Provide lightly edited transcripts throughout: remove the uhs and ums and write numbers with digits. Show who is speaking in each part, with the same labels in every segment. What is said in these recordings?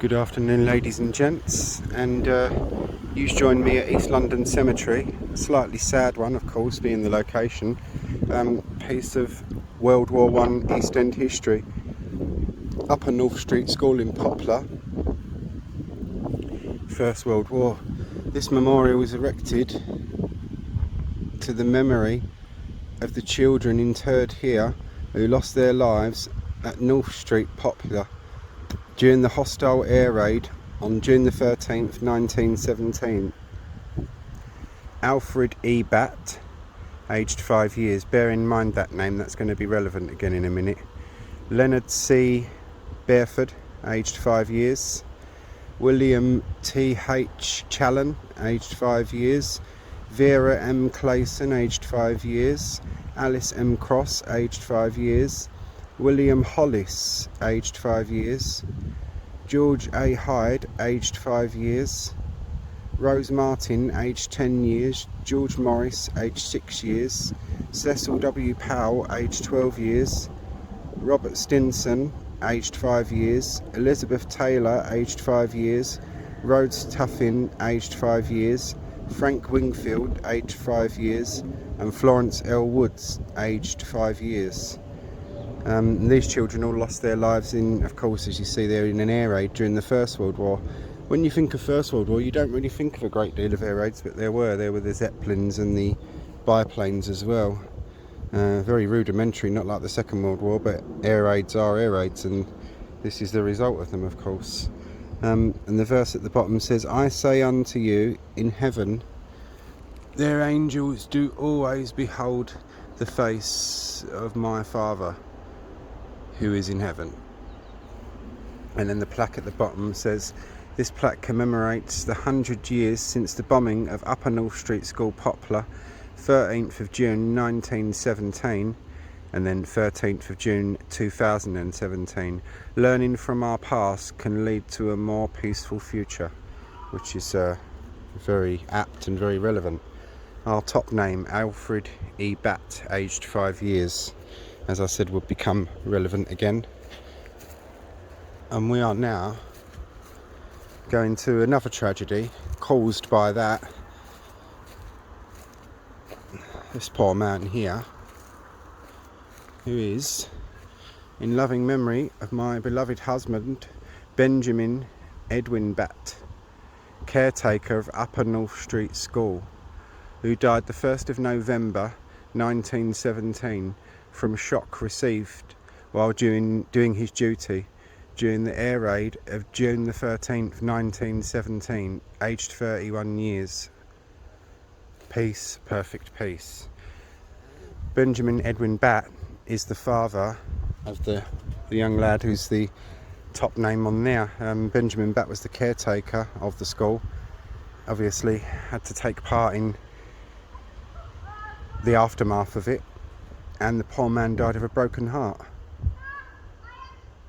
Speaker 1: Good afternoon, ladies and gents, and you've joined me at East London Cemetery. A slightly sad one, of course, being the location. Piece of World War I East End history. Upper North Street School in Poplar, First World War. This memorial was erected to the memory of the children interred here who lost their lives at North Street, Poplar, during the hostile air raid on June the 13th, 1917. Alfred E. Batt, aged 5 years. Bear in mind that name, that's going to be relevant again in a minute. Leonard C. Bareford, aged 5 years. William T. H. Challen, aged 5 years. Vera M. Clayson, aged 5 years. Alice M. Cross, aged 5 years. William Hollis, aged 5 years. George A. Hyde, aged 5 years. Rose Martin, aged 10 years. George Morris, aged 6 years. Cecil W. Powell, aged 12 years. Robert Stinson, aged 5 years. Elizabeth Taylor, aged 5 years. Rhodes Tuffin, aged 5 years. Frank Wingfield, aged 5 years. And Florence L. Woods, aged 5 years. These children all lost their lives in, of course, as you see there, in an air raid during the First World War. When you think of First World War, you don't really think of a great deal of air raids, but there were the Zeppelins and the biplanes as well. Very rudimentary, not like the Second World War, but air raids are air raids, and this is the result of them, of course. And the verse at the bottom says, "I say unto you, in heaven, their angels do always behold the face of my Father, who is in heaven." And then the plaque at the bottom says, "This plaque commemorates the 100 years since the bombing of Upper North Street School, Poplar, 13th of June 1917, and then 13th of June 2017. Learning from our past can lead to a more peaceful future," which is very apt and very relevant. Our top name, Alfred E. Batt, aged 5 years, as I said, would become relevant again. And we are now going to another tragedy caused by that. This poor man here, who is in loving memory of my beloved husband, Benjamin Edwin Batt, caretaker of Upper North Street School, who died the 1st of November 1917 from shock received while doing his duty during the air raid of June the 13th, 1917, aged 31 years. Peace, perfect peace. Benjamin Edwin Batt is the father of the young lad who's the top name on there. Benjamin Batt was the caretaker of the school. Obviously had to take part in the aftermath of it, and the poor man died of a broken heart.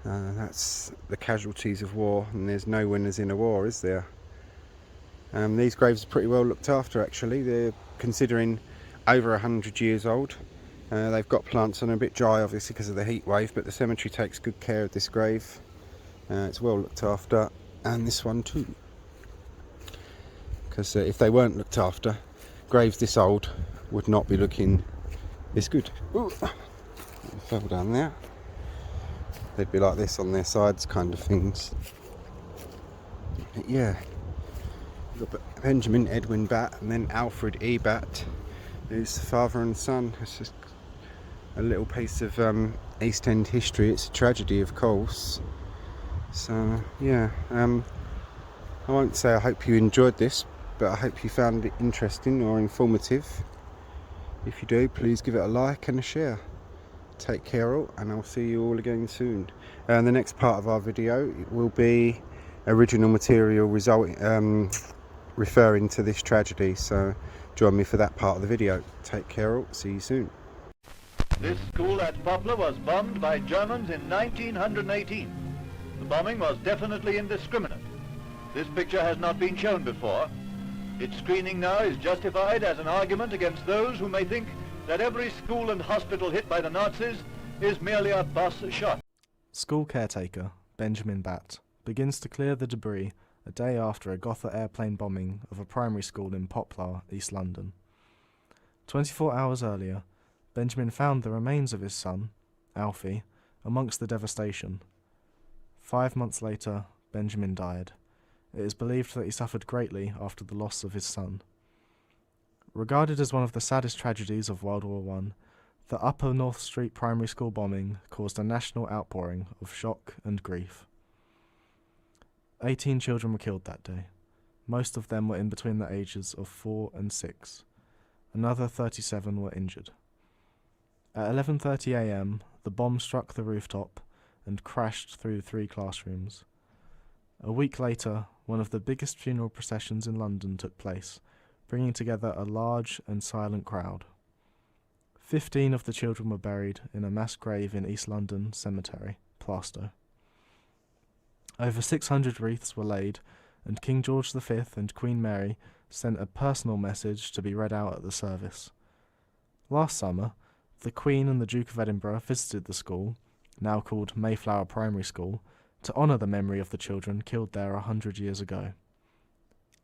Speaker 1: That's the casualties of war, and there's no winners in a war, is there? These graves are pretty well looked after, actually. They're considering over 100 years old. They've got plants on, a bit dry obviously because of the heat wave, but the cemetery takes good care of this grave. It's well looked after, and this one too, because if they weren't looked after, graves this old would not be looking this good. Ooh, fell down there. They'd be like this on their sides, kind of things. But yeah, you've got Benjamin Edwin Batt and then Alfred E. Batt, who's the father and son. It's just a little piece of East End history. It's a tragedy, of course. So yeah, I won't say I hope you enjoyed this, but I hope you found it interesting or informative. If you do, please give it a like and a share. Take care all, and I'll see you all again soon. And the next part of our video will be original material referring to this tragedy, so join me for that part of the video. Take care all, see you soon.
Speaker 2: This school at Poplar was bombed by Germans in 1918. The bombing was definitely indiscriminate. This picture has not been shown before. Its screening now is justified as an argument against those who may think that every school and hospital hit by the Nazis is merely a bus shot.
Speaker 3: School caretaker Benjamin Batt begins to clear the debris a day after a Gotha airplane bombing of a primary school in Poplar, East London. 24 hours earlier, Benjamin found the remains of his son, Alfie, amongst the devastation. 5 months later, Benjamin died. It is believed that he suffered greatly after the loss of his son. Regarded as one of the saddest tragedies of World War I, the Upper North Street primary school bombing caused a national outpouring of shock and grief. 18 children were killed that day. Most of them were in between the ages of 4 and 6. Another 37 were injured. At 11:30 a.m., the bomb struck the rooftop and crashed through 3 classrooms. A week later, one of the biggest funeral processions in London took place, bringing together a large and silent crowd. 15 of the children were buried in a mass grave in East London Cemetery, Plaistow. Over 600 wreaths were laid, and King George V and Queen Mary sent a personal message to be read out at the service. Last summer, the Queen and the Duke of Edinburgh visited the school, now called Mayflower Primary School, to honour the memory of the children killed there 100 years ago.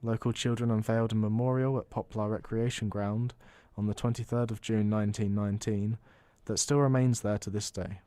Speaker 3: Local children unveiled a memorial at Poplar Recreation Ground on the 23rd of June 1919 that still remains there to this day.